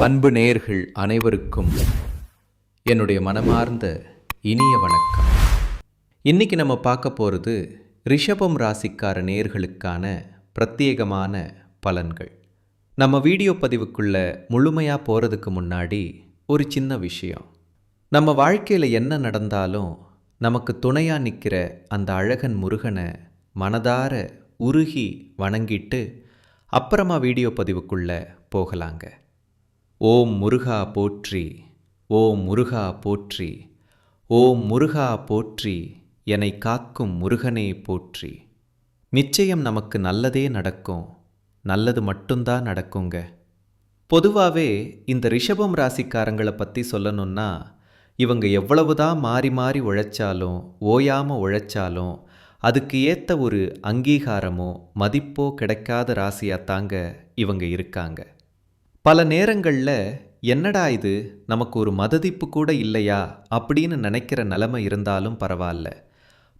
அன்பு நேயர்கள் அனைவருக்கும் என்னுடைய மனமார்ந்த இனிய வணக்கம். இன்னைக்கு நம்ம பார்க்க போகிறது ரிஷபம் ராசிக்கார நேயர்களுக்கான பிரத்யேகமான பலன்கள். நம்ம வீடியோ பதிவுக்குள்ள முழுமையாக போகிறதுக்கு முன்னாடி ஒரு சின்ன விஷயம். நம்ம வாழ்க்கையில் என்ன நடந்தாலும் நமக்கு துணையாக நிற்கிற அந்த அழகன் முருகனை மனதார உருகி வணங்கிட்டு அப்புறமா வீடியோ பதிவுக்குள்ள போகலாங்க. ஓம் முருகா போற்றி, ஓம் முருகா போற்றி, ஓம் முருகா போற்றி, என்னை காக்கும் முருகனே போற்றி. நிச்சயம் நமக்கு நல்லதே நடக்கும், நல்லது மட்டும்தான் நடக்குங்க. பொதுவாகவே இந்த ரிஷபம் ராசிக்காரங்களை பற்றி சொல்லணும்னா, இவங்க எவ்வளவுதான் மாறி மாறி உழைச்சாலும் ஓயாமல் உழைச்சாலும் அதுக்கு ஏற்ற ஒரு அங்கீகாரமோ மதிப்போ கிடைக்காத ராசியாத்தாங்க இவங்க இருக்காங்க. பல நேரங்களில் என்னடா இது, நமக்கு ஒரு மதிப்பு கூட இல்லையா அப்படின்னு நினைக்கிற நிலைமை இருந்தாலும் பரவாயில்ல,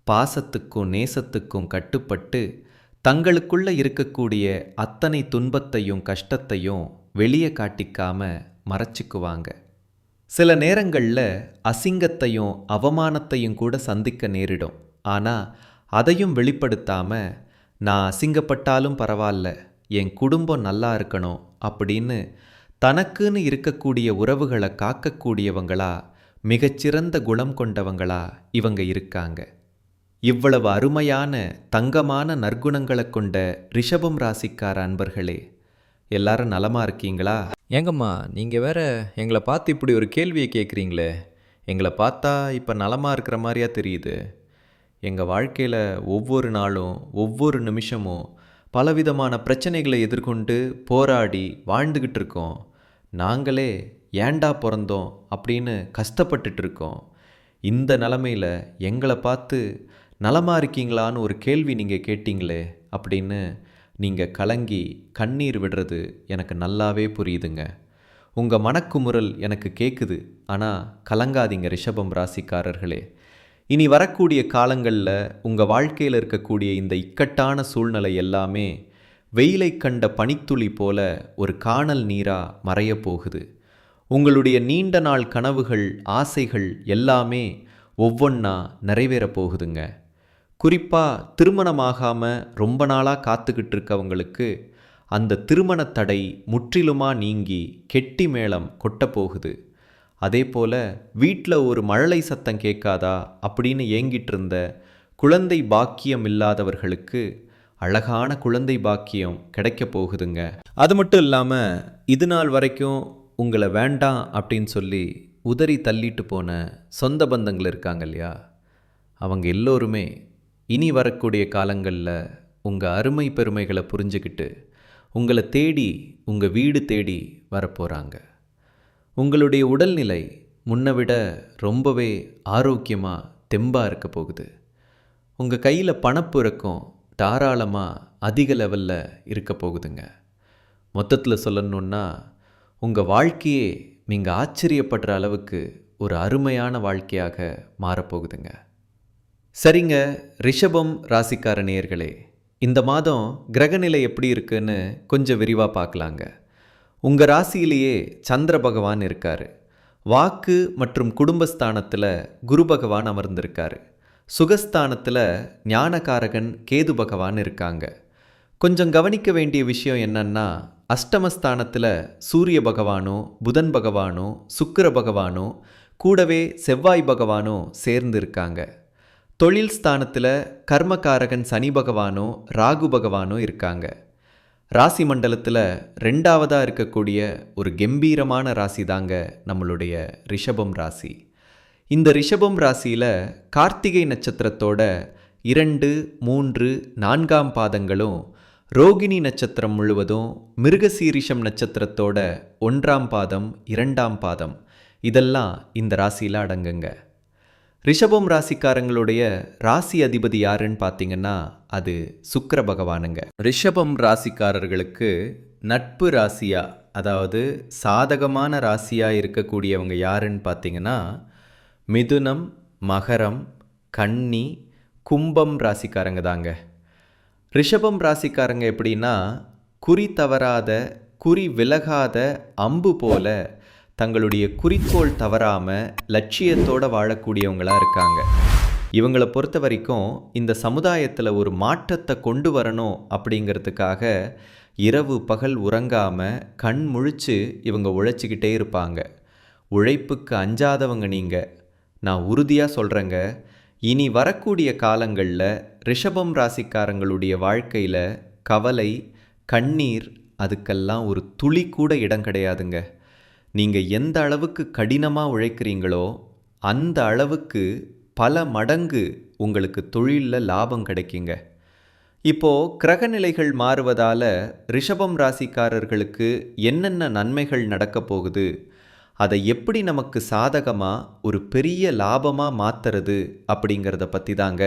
பாசத்துக்கும் நேசத்துக்கும் கட்டுப்பட்டு தங்களுக்குள்ள இருக்கக்கூடிய அத்தனை துன்பத்தையும் கஷ்டத்தையும் வெளியே காட்டிக்காம மறைச்சிக்குவாங்க. சில நேரங்களில் அசிங்கத்தையும் அவமானத்தையும் கூட சந்திக்க நேரிடும். ஆனால் அதையும் வெளிப்படுத்தாமல் நான் அசிங்கப்பட்டாலும் பரவாயில்ல, என் குடும்பம் நல்லா இருக்கணும் அப்படின்னு தனக்குன்னு இருக்கக்கூடிய உறவுகளை காக்கக்கூடியவங்களா, மிகச்சிறந்த குணம் கொண்டவங்களா இவங்க இருக்காங்க. இவ்வளவு அருமையான தங்கமான நற்குணங்களை கொண்ட ரிஷபம் ராசிக்கார அன்பர்களே, எல்லாரும் நலமா இருக்கீங்களா? ஏங்கம்மா, நீங்கள் வேற எங்களை பார்த்து இப்படி ஒரு கேள்வியை கேட்குறீங்களே. எங்களை பார்த்தா இப்போ நலமாக இருக்கிற மாதிரியா தெரியுது. எங்கள் வாழ்க்கையில் ஒவ்வொரு நாளும் ஒவ்வொரு நிமிஷமும் பலவிதமான பிரச்சனைகளை எதிர்கொண்டு போராடி வாழ்ந்துக்கிட்டு இருக்கோம். நாங்களே ஏண்டா பிறந்தோம் அப்படின்னு கஷ்டப்பட்டுட்டு இருக்கோம். இந்த நிலமையில் எங்களை பார்த்து நலமாக இருக்கீங்களான்னு ஒரு கேள்வி நீங்கள் கேட்டீங்களே அப்படின்னு நீங்கள் கலங்கி கண்ணீர் விடுறது எனக்கு நல்லாவே புரியுதுங்க. உங்கள் மனக்குமுறல் எனக்கு கேட்குது. ஆனால் கலங்காதீங்க ரிஷபம் ராசிக்காரர்களே. இனி வரக்கூடிய காலங்களில் உங்கள் வாழ்க்கையில் இருக்கக்கூடிய இந்த இக்கட்டான சூழ்நிலை எல்லாமே வெயிலை கண்ட பனித்துளி போல ஒரு காணல் நீராக மறைய போகுது. உங்களுடைய நீண்ட நாள் கனவுகள் ஆசைகள் எல்லாமே ஒவ்வொன்றா நிறைவேற போகுதுங்க. குறிப்பாக திருமணமாகாமல் ரொம்ப நாளாக காத்துக்கிட்டு இருக்கவங்களுக்கு அந்த திருமண தடை முற்றிலுமாக நீங்கி கெட்டி மேளம் கொட்ட போகுது. அதே போல் வீட்டில் ஒரு மழலை சத்தம் கேட்காதா அப்படின்னு ஏங்கிட்டு இருந்த குழந்தை பாக்கியம் இல்லாதவர்களுக்கு அழகான குழந்தை பாக்கியம் கிடைக்க போகுதுங்க. அது மட்டும் இல்லாமல் இது நாள் வரைக்கும் உங்களை வேண்டாம் அப்படின்னு சொல்லி உதறி தள்ளிட்டு போன சொந்த பந்தங்கள் இருக்காங்க இல்லையா, அவங்க எல்லோருமே இனி வரக்கூடிய காலங்களில் உங்கள் அருமை பெருமைகளை புரிஞ்சுக்கிட்டு உங்களை தேடி உங்கள் வீடு தேடி வரப்போகிறாங்க. உங்களுடைய உடல்நிலை முன்னை விட ரொம்பவே ஆரோக்கியமாக தெம்பாக இருக்க போகுது. உங்கள் கையில் பணப்புழக்கம் தாராளமாக அதிக லெவலில் இருக்க போகுதுங்க. மொத்தத்தில் சொல்லணுன்னா உங்கள் வாழ்க்கையே நீங்கள் ஆச்சரியப்படுற அளவுக்கு ஒரு அருமையான வாழ்க்கையாக மாறப்போகுதுங்க. சரிங்க ரிஷபம் ராசிக்கார நேயர்களே, இந்த மாதம் கிரகநிலை எப்படி இருக்குன்னு கொஞ்சம் விரிவாக பார்க்கலாங்க. உங்கள் ராசியிலேயே சந்திர பகவான் இருக்கார். வாக்கு மற்றும் குடும்பஸ்தானத்தில் குரு பகவான் அமர்ந்திருக்காரு. சுகஸ்தானத்தில் ஞானகாரகன் கேது பகவான் இருக்காங்க. கொஞ்சம் கவனிக்க வேண்டிய விஷயம் என்னன்னா, அஷ்டமஸ்தானத்தில் சூரிய பகவானோ புதன் பகவானோ சுக்கிர பகவானோ கூடவே செவ்வாய் பகவானோ சேர்ந்து இருக்காங்க. தொழில் ஸ்தானத்தில் கர்மகாரகன் சனி பகவானோ ராகு பகவானோ இருக்காங்க. ராசி மண்டலத்தில் 2ஆவதாக இருக்கக்கூடிய ஒரு கம்பீரமான ராசி தாங்க நம்மளுடைய ரிஷபம் ராசி. இந்த ரிஷபம் ராசியில் கார்த்திகை நட்சத்திரத்தோட 2, 3, 4ஆம் பாதங்களும், ரோகிணி நட்சத்திரம் முழுவதும், மிருகசீரிஷம் நட்சத்திரத்தோட 1ஆம் பாதம் 2ஆம் பாதம் இதெல்லாம் இந்த ராசியில் அடங்குங்க. ரிஷபம் ராசிக்காரங்களுடைய ராசி அதிபதி யாருன்னு பார்த்தீங்கன்னா அது சுக்கிர பகவானுங்க. ரிஷபம் ராசிக்காரர்களுக்கு நட்பு ராசியா, அதாவது சாதகமான ராசியாக இருக்கக்கூடியவங்க யாருன்னு பார்த்தீங்கன்னா மிதுனம், மகரம், கன்னி, கும்பம் ராசிக்காரங்க தாங்க. ரிஷபம் ராசிக்காரங்க எப்படின்னா குறி தவறாத குறி விலகாத அம்பு போல தங்களுடைய குறிக்கோள் தவறாம லட்சியத்தோட வாழக்கூடியவங்களா இருக்காங்க. இவங்களை பொறுத்த வரைக்கும் இந்த சமுதாயத்தில் ஒரு மாற்றத்தை கொண்டு வரணும் அப்படிங்கிறதுக்காக இரவு பகல் உறங்காம கண் முழிச்சு இவங்க உழைச்சிக்கிட்டே இருப்பாங்க. உழைப்புக்கு அஞ்சாதவங்க நீங்கள். நான் உறுதியாக சொல்கிறேங்க, இனி வரக்கூடிய காலங்களில் ரிஷபம் ராசிக்காரங்களுடைய வாழ்க்கையில் கவலை, கண்ணீர் அதுக்கெல்லாம் ஒரு துளி கூட இடம் கிடையாதுங்க. நீங்கள் எந்த அளவுக்கு கடினமாக உழைக்கிறீங்களோ அந்த அளவுக்கு பல மடங்கு உங்களுக்கு தொழிலில் லாபம் கிடைக்குங்க. இப்போது கிரகநிலைகள் மாறுவதால் ரிஷபம் ராசிக்காரர்களுக்கு என்னென்ன நன்மைகள் நடக்கப் போகுது, அதை எப்படி நமக்கு சாதகமாக ஒரு பெரிய லாபமாக மாற்றுறது அப்படிங்கிறத பற்றி தாங்க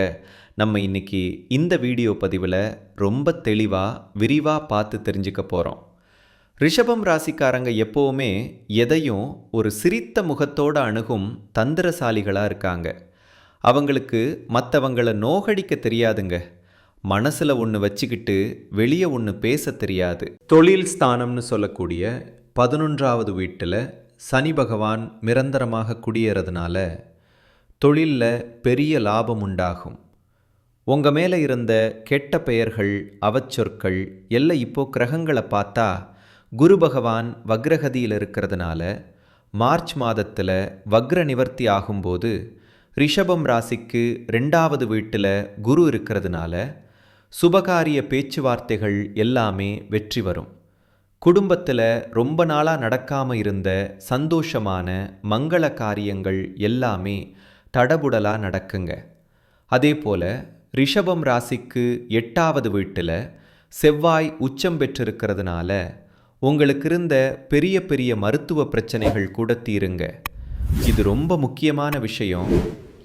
நம்ம இன்றைக்கி இந்த வீடியோ பதிவில் ரொம்ப தெளிவாக விரிவாக பார்த்து தெரிஞ்சுக்க போகிறோம். ரிஷபம் ராசிக்காரங்க எப்போவுமே எதையும் ஒரு சிரித்த முகத்தோடு அணுகும் தந்திரசாலிகளாக இருக்காங்க. அவங்களுக்கு மற்றவங்களை நோகடிக்க தெரியாதுங்க. மனசில் ஒன்று வச்சுக்கிட்டு வெளியே ஒன்று பேச தெரியாது. தொழில் ஸ்தானம்னு சொல்லக்கூடிய 11வது வீட்டில் சனி பகவான் நிரந்தரமாக குடியேறதுனால தொழிலில் பெரிய லாபம் உண்டாகும். உங்கள் மேலே இருந்த கெட்ட பெயர்கள், அவச்சொற்கள் எல்லாம் இப்போது கிரகங்களை பார்த்தா குரு பகவான் வக்ரகதியில் இருக்கிறதுனால மார்ச் மாதத்தில் வக்ர நிவர்த்தி ஆகும்போது ரிஷபம் ராசிக்கு 2வது வீட்டில் குரு இருக்கிறதுனால சுபகாரிய பேச்சுவார்த்தைகள் எல்லாமே வெற்றி வரும். குடும்பத்தில் ரொம்ப நாளாக நடக்காமல் இருந்த சந்தோஷமான மங்கள காரியங்கள் எல்லாமே தடபுடலாக நடக்குங்க. அதே போல் ரிஷபம் ராசிக்கு 8வது வீட்டில் செவ்வாய் உச்சம் பெற்றிருக்கிறதுனால உங்களுக்கு இருந்த பெரிய பெரிய மருத்துவ பிரச்சனைகள் கூட தீருங்க. இது ரொம்ப முக்கியமான விஷயம்.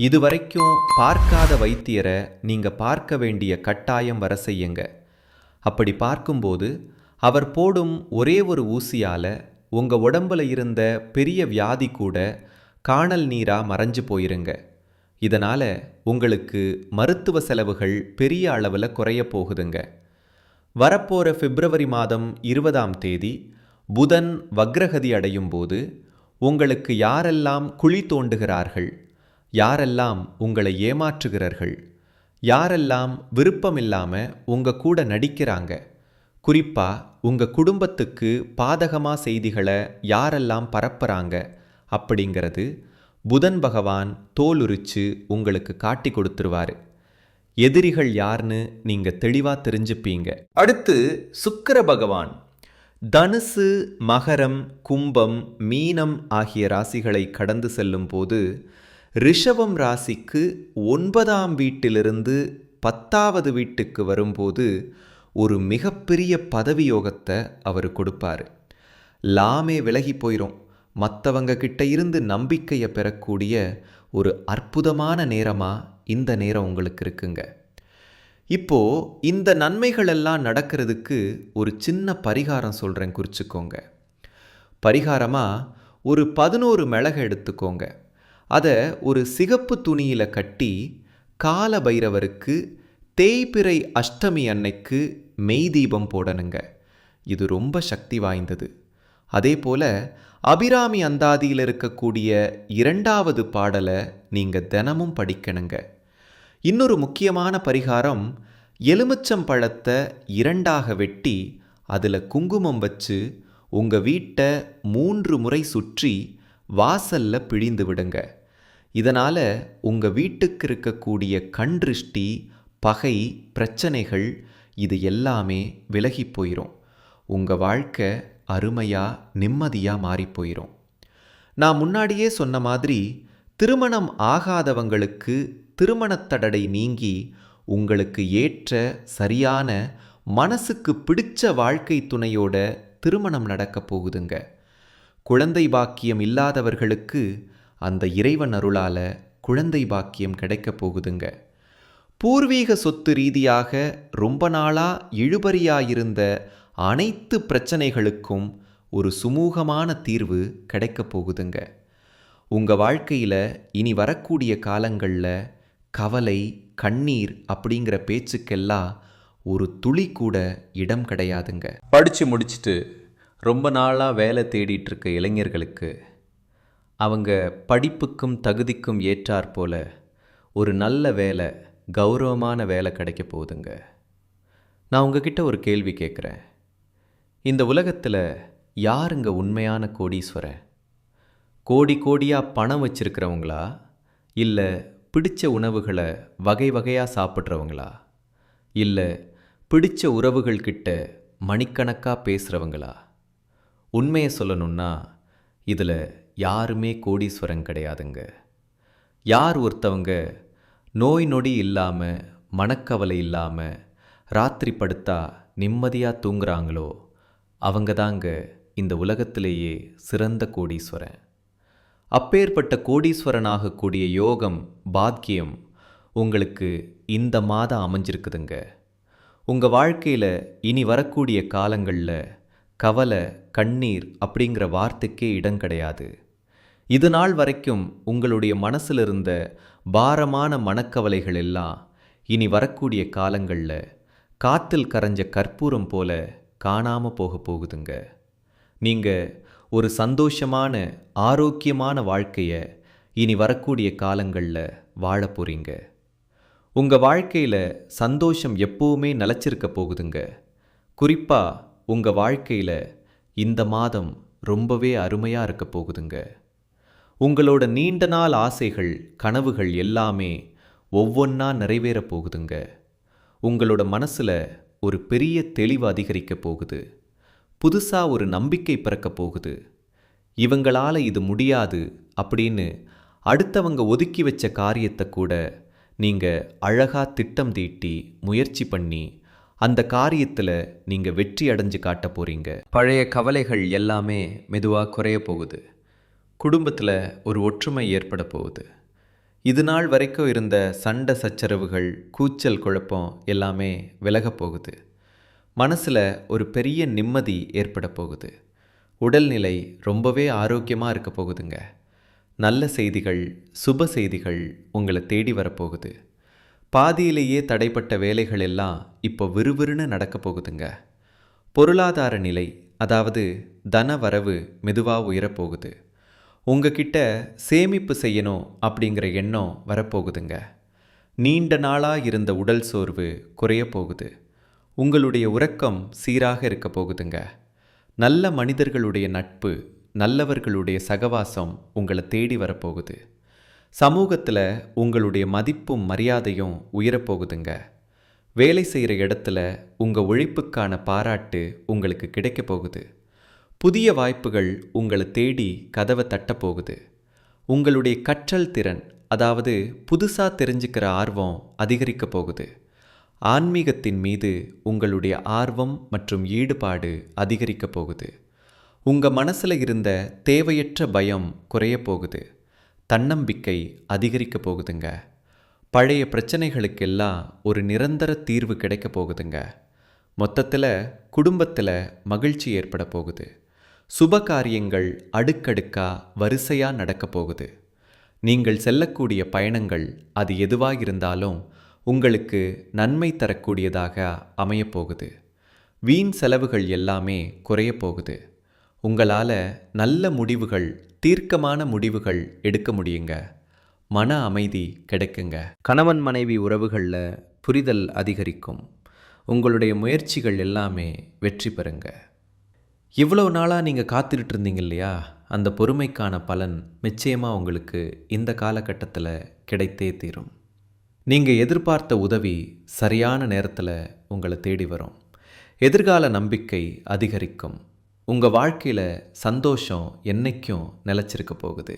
இதுவரைக்கும் பார்க்காத வைத்தியரை நீங்கள் பார்க்க வேண்டிய கட்டாயம் வர செய்யுங்க. அப்படி பார்க்கும்போது அவர் போடும் ஒரே ஒரு ஊசியால் உங்கள் உடம்பில் இருந்த பெரிய வியாதி கூட காணல் நீராக மறைஞ்சு போயிருங்க. இதனால் உங்களுக்கு மருத்துவ செலவுகள் பெரிய அளவில் குறைய போகுதுங்க. வரப்போகிற பிப்ரவரி மாதம் 20ஆம் தேதி புதன் வக்ரகதி அடையும் போது உங்களுக்கு யாரெல்லாம் குழி தோண்டுகிறார்கள், யாரெல்லாம் உங்களை ஏமாற்றுகிறார்கள், யாரெல்லாம் விருப்பமில்லாமல் உங்கள் கூட நடிக்கிறாங்க, குறிப்பாக உங்கள் குடும்பத்துக்கு பாதகமாக செய்திகளை யாரெல்லாம் பரப்புகிறாங்க அப்படிங்கிறது புதன் பகவான் தோலுரிச்சு உங்களுக்கு காட்டி கொடுத்துருவார். எதிரிகள் யார்னு நீங்கள் தெளிவாக தெரிஞ்சுப்பீங்க. அடுத்து சுக்கிர பகவான் தனுசு, மகரம், கும்பம், மீனம் ஆகிய ராசிகளை கடந்து செல்லும் போது ரிஷபம் ராசிக்கு 9ஆம் வீட்டிலிருந்து 10வது வீட்டுக்கு வரும்போது ஒரு மிகப்பெரிய பதவி யோகத்தை அவர் கொடுப்பார். லாமே விலகி போயிடும். மற்றவங்க கிட்ட இருந்து நம்பிக்கையை பெறக்கூடிய ஒரு அற்புதமான நேரமாக இந்த நேரம் உங்களுக்கு இருக்குங்க. இப்போது இந்த நன்மைகளெல்லாம் நடக்கிறதுக்கு ஒரு சின்ன பரிகாரம் சொல்கிறேன், குறிச்சிக்கோங்க. பரிகாரமாக ஒரு 11 மிளகு எடுத்துக்கோங்க. அதை ஒரு சிகப்பு துணியில் கட்டி கால பைரவருக்கு தேய்பிறை அஷ்டமி அன்னைக்கு மெய் தீபம் போடணுங்க. இது ரொம்ப சக்தி வாய்ந்தது. அதே போல் அபிராமி அந்தாதியில் இருக்கக்கூடிய 2வது பாடலை நீங்கள் தினமும் படிக்கணுங்க. இன்னொரு முக்கியமான பரிகாரம், எலுமிச்சம் பழத்தை 2ஆக வெட்டி அதில் குங்குமம் வச்சு உங்கள் வீட்டை 3 முறை சுற்றி வாசலில் பிழிந்து விடுங்க. இதனால் உங்கள் வீட்டுக்கு இருக்கக்கூடிய கண் திருஷ்டி, பகை, பிரச்சனைகள் இது எல்லாமே விலகி போயிடும். உங்கள் வாழ்க்கை அருமையாக நிம்மதியாக மாறி போயிடும். நான் முன்னாடியே சொன்ன மாதிரி திருமணம் ஆகாதவங்களுக்கு திருமணத்தடை நீங்கி உங்களுக்கு ஏற்ற சரியான மனசுக்கு பிடிச்ச வாழ்க்கை துணையோட திருமணம் நடக்கப் போகுதுங்க. குழந்தை பாக்கியம் இல்லாதவர்களுக்கு அந்த இறைவன் அருளால் குழந்தை பாக்கியம் கிடைக்கப் போகுதுங்க. பூர்வீக சொத்து ரீதியாக ரொம்ப நாளாக இழுபறியாயிருந்த அனைத்து பிரச்சனைகளுக்கும் ஒரு சுமூகமான தீர்வு கிடைக்கப் போகுதுங்க. உங்கள் வாழ்க்கையில் இனி வரக்கூடிய காலங்களில் கவலை, கண்ணீர் அப்படிங்கிற பேச்சுக்கெல்லாம் ஒரு துளி கூட இடம் கிடையாதுங்க. படித்து முடிச்சுட்டு ரொம்ப நாளாக வேலை தேடிட்டு இருக்க இளைஞர்களுக்கு அவங்க படிப்புக்கும் தகுதிக்கும் ஏற்றாற்போல ஒரு நல்ல வேலை, கௌரவமான வேலை கிடைக்க போகுதுங்க. நான் உங்ககிட்ட ஒரு கேள்வி கேட்குறேன். இந்த உலகத்தில் யாருங்க உண்மையான கோடீஸ்வரன்? கோடி கோடியாக பணம் வச்சிருக்கிறவங்களா, இல்லை பிடிச்ச உணவுகளை வகை வகையாக சாப்பிட்றவங்களா, இல்லை பிடிச்ச உறவுகள்கிட்ட மணிக்கணக்காக பேசுகிறவங்களா? உண்மையை சொல்லணுன்னா இதில் யாருமே கோடீஸ்வரன் கிடையாதுங்க. யார் ஒருத்தவங்க நோய் நொடி இல்லாமல், மனக்கவலை இல்லாமல் ராத்திரி படுத்தா நிம்மதியாக தூங்குறாங்களோ அவங்க தாங்க இந்த உலகத்திலேயே சிறந்த கோடீஸ்வரன். அப்பேற்பட்ட கோடீஸ்வரனாகக்கூடிய யோகம், பாக்கியம் உங்களுக்கு இந்த மாதம் அமைஞ்சிருக்குதுங்க. உங்கள் வாழ்க்கையில் இனி வரக்கூடிய காலங்களில் கவலை, கண்ணீர் அப்படிங்கிற வார்த்தைக்கே இடம் கிடையாது. இது நாள் வரைக்கும் உங்களுடைய மனசில் இருந்த பாரமான மனக்கவலைகள் எல்லாம் இனி வரக்கூடிய காலங்களில் காத்தில் கரைஞ்ச கற்பூரம் போல காணாமல் போக போகுதுங்க. நீங்கள் ஒரு சந்தோஷமான, ஆரோக்கியமான வாழ்க்கையை இனி வரக்கூடிய காலங்களில் வாழ போகிறீங்க. உங்கள் வாழ்க்கையில் சந்தோஷம் எப்போவுமே நிலச்சிருக்க போகுதுங்க. குறிப்பாக உங்கள் வாழ்க்கையில் இந்த மாதம் ரொம்பவே அருமையாக இருக்க போகுதுங்க. உங்களோட நீண்ட நாள் ஆசைகள், கனவுகள் எல்லாமே ஒவ்வொன்றா நிறைவேற போகுதுங்க. உங்களோட மனசில் ஒரு பெரிய தெளிவு அதிகரிக்க போகுது. புதுசாக ஒரு நம்பிக்கை பிறக்க போகுது. இவங்களால் இது முடியாது அப்படின்னு அடுத்தவங்க ஒதுக்கி வச்ச காரியத்தை கூட நீங்கள் அழகாக திட்டம் தீட்டி முயற்சி பண்ணி அந்த காரியத்தில் நீங்கள் வெற்றி அடைஞ்சு காட்ட போகிறீங்க. பழைய கவலைகள் எல்லாமே மெதுவாக குறைய போகுது. குடும்பத்தில் ஒரு ஒற்றுமை ஏற்பட போகுது. இது நாள் வரைக்கும் இருந்த சண்டை சச்சரவுகள், கூச்சல், குழப்பம் எல்லாமே விலகப் போகுது. மனசில் ஒரு பெரிய நிம்மதி ஏற்பட போகுது. உடல்நிலை ரொம்பவே ஆரோக்கியமாக இருக்க போகுதுங்க. நல்ல செய்திகள், சுப செய்திகள் உங்களை தேடி வரப்போகுது. பாதியிலேயே தடைப்பட்ட வேலைகள் எல்லாம் இப்போ விறுவிறுன்னு நடக்க போகுதுங்க. பொருளாதார நிலை, அதாவது தன வரவு மெதுவாக உயரப்போகுது. உங்ககிட்ட சேமிப்பு செய்யணும் அப்படிங்கிற எண்ணம் வரப்போகுதுங்க. நீண்ட நாளாக இருந்த உடல் சோர்வு குறைய போகுது. உங்களுடைய உறக்கம் சீராக இருக்க போகுதுங்க. நல்ல மனிதர்களுடைய நட்பு, நல்லவர்களுடைய சகவாசம் உங்களை தேடி வரப்போகுது. சமூகத்தில் உங்களுடைய மதிப்பும் மரியாதையும் உயரப்போகுதுங்க. வேலை செய்கிற இடத்துல உங்கள் உழைப்புக்கான பாராட்டு உங்களுக்கு கிடைக்க போகுது. புதிய வாய்ப்புகள் உங்களை தேடி கதவை தட்டப்போகுது. உங்களுடைய கற்றல் திறன், அதாவது புதுசாக தெரிஞ்சுக்கிற ஆர்வம் அதிகரிக்க போகுது. ஆன்மீகத்தின் மீது உங்களுடைய ஆர்வம் மற்றும் ஈடுபாடு அதிகரிக்க போகுது. உங்கள் மனசில் இருந்த தேவையற்ற பயம் குறைய போகுது. தன்னம்பிக்கை அதிகரிக்க போகுதுங்க. பழைய பிரச்சனைகளுக்கெல்லாம் ஒரு நிரந்தர தீர்வு கிடைக்க போகுதுங்க. மொத்தத்தில் குடும்பத்தில் மகிழ்ச்சி ஏற்பட போகுது. சுப காரியங்கள் அடுக்கடுக்கா வரிசையாக நடக்க போகுது. நீங்கள் செல்லக்கூடிய பயணங்கள் அது எதுவாக இருந்தாலும் உங்களுக்கு நன்மை தரக்கூடியதாக அமையப்போகுது. வீண் செலவுகள் எல்லாமே குறைய போகுது. உங்களால் நல்ல முடிவுகள், தீர்க்கமான முடிவுகள் எடுக்க முடியுங்க. மன அமைதி கிடைக்குங்க. கணவன் மனைவி உறவுகளில் புரிதல் அதிகரிக்கும். உங்களுடைய முயற்சிகள் எல்லாமே வெற்றி பெறுங்க. இவ்வளோ நாளாக நீங்கள் காத்துக்கிட்டு இருந்தீங்க இல்லையா, அந்த பொறுமைக்கான பலன் நிச்சயமாக உங்களுக்கு இந்த காலகட்டத்தில் கிடைத்தே தீரும். நீங்கள் எதிர்பார்த்த உதவி சரியான நேரத்தில் உங்களை தேடி வரும். எதிர்கால நம்பிக்கை அதிகரிக்கும். உங்கள் வாழ்க்கையில் சந்தோஷம் என்னைக்கும் நிலச்சிருக்க போகுது.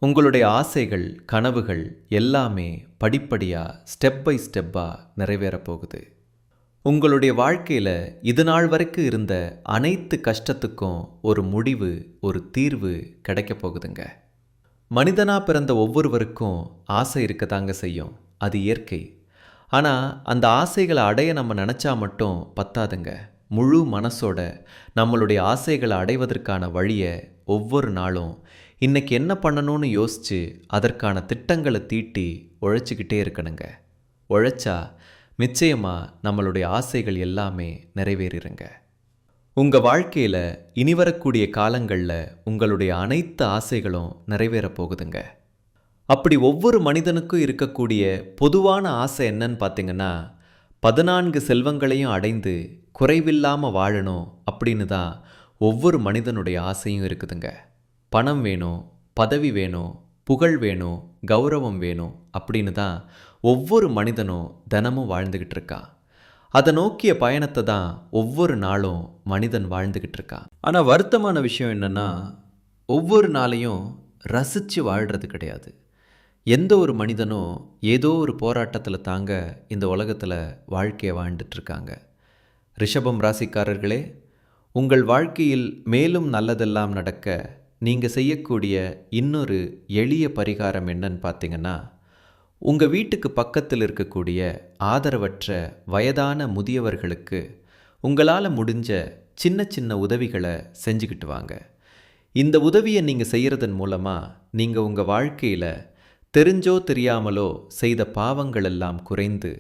உங்களுடைய ஆசைகள், கனவுகள் எல்லாமே படிப்படியாக ஸ்டெப் பை ஸ்டெப்பாக நிறைவேற போகுது. உங்களுடைய வாழ்க்கையில் இது நாள் வரைக்கும் இருந்த அனைத்து கஷ்டத்துக்கும் ஒரு முடிவு, ஒரு தீர்வு கிடைக்க போகுதுங்க. மனிதனாக பிறந்த ஒவ்வொருவருக்கும் ஆசை இருக்கத்தாங்க செய்யும். அது இயற்கை. ஆனால் அந்த ஆசைகளை அடைய நம்ம நினச்சா மட்டும் பத்தாதுங்க. முழு மனசோட நம்மளுடைய ஆசைகளை அடைவதற்கான வழியை ஒவ்வொரு நாளும் இன்றைக்கி என்ன பண்ணணும்னு யோசித்து அதற்கான திட்டங்களை தீட்டி உழைச்சிக்கிட்டே இருக்கணுங்க. உழைச்சா நிச்சயமாக நம்மளுடைய ஆசைகள் எல்லாமே நிறைவேறிடுங்க. உங்கள் வாழ்க்கையில் இனி வரக்கூடிய காலங்களில் உங்களுடைய அனைத்து ஆசைகளும் நிறைவேறப் போகுதுங்க. அப்படி ஒவ்வொரு மனிதனுக்கும் இருக்கக்கூடிய பொதுவான ஆசை என்னன்னு பார்த்தீங்கன்னா, 14 செல்வங்களையும் அடைந்து குறைவில்லாமல் வாழணும் அப்படின்னு தான் ஒவ்வொரு மனிதனுடைய ஆசையும் இருக்குதுங்க. பணம் வேணும், பதவி வேணும், புகழ் வேணும், கௌரவம் வேணும் அப்படின்னு தான் ஒவ்வொரு மனிதனும் தினமும் வாழ்ந்துக்கிட்டு இருக்கான். அதை நோக்கிய பயணத்தை தான் ஒவ்வொரு நாளும் மனிதன் வாழ்ந்துக்கிட்டு இருக்கான். ஆனால் வருத்தமான விஷயம் என்னென்னா, ஒவ்வொரு நாளையும் ரசித்து வாழ்கிறது கிடையாது. எந்த ஒரு மனிதனும் ஏதோ ஒரு போராட்டத்தில் தாங்க இந்த உலகத்தில் வாழ்க்கையை வாழ்ந்துட்டுருக்காங்க. ரிஷபம் ராசிக்காரர்களே, உங்கள் வாழ்க்கையில் மேலும் நல்லதெல்லாம் நடக்க நீங்கள் செய்யக்கூடிய இன்னொரு எளிய பரிகாரம் என்னன்னு பார்த்தீங்கன்னா, உங்கள் வீட்டுக்கு பக்கத்தில் இருக்கக்கூடிய ஆதரவற்ற வயதான முதியவர்களுக்கு உங்களால் முடிஞ்ச சின்ன சின்ன உதவிகளை செஞ்சுக்கிட்டு வாங்க. இந்த உதவியை நீங்கள் செய்கிறதன் மூலமாக நீங்கள் உங்கள் வாழ்க்கையில் தெரிஞ்சோ தெரியாமலோ செய்த பாவங்கள் எல்லாம் குறைந்து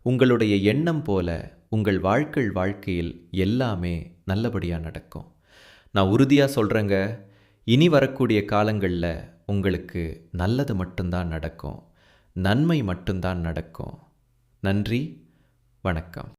உங்களுடைய எண்ணம் போல உங்கள் வாழ்க்கையில் எல்லாமே நல்லபடியாக நடக்கும். நான் உறுதியாக சொல்கிறேங்க, இனி வரக்கூடிய காலங்களில் உங்களுக்கு நல்லது மட்டும்தான் நடக்கும், நன்மை மட்டும்தான் நடக்கும். நன்றி, வணக்கம்.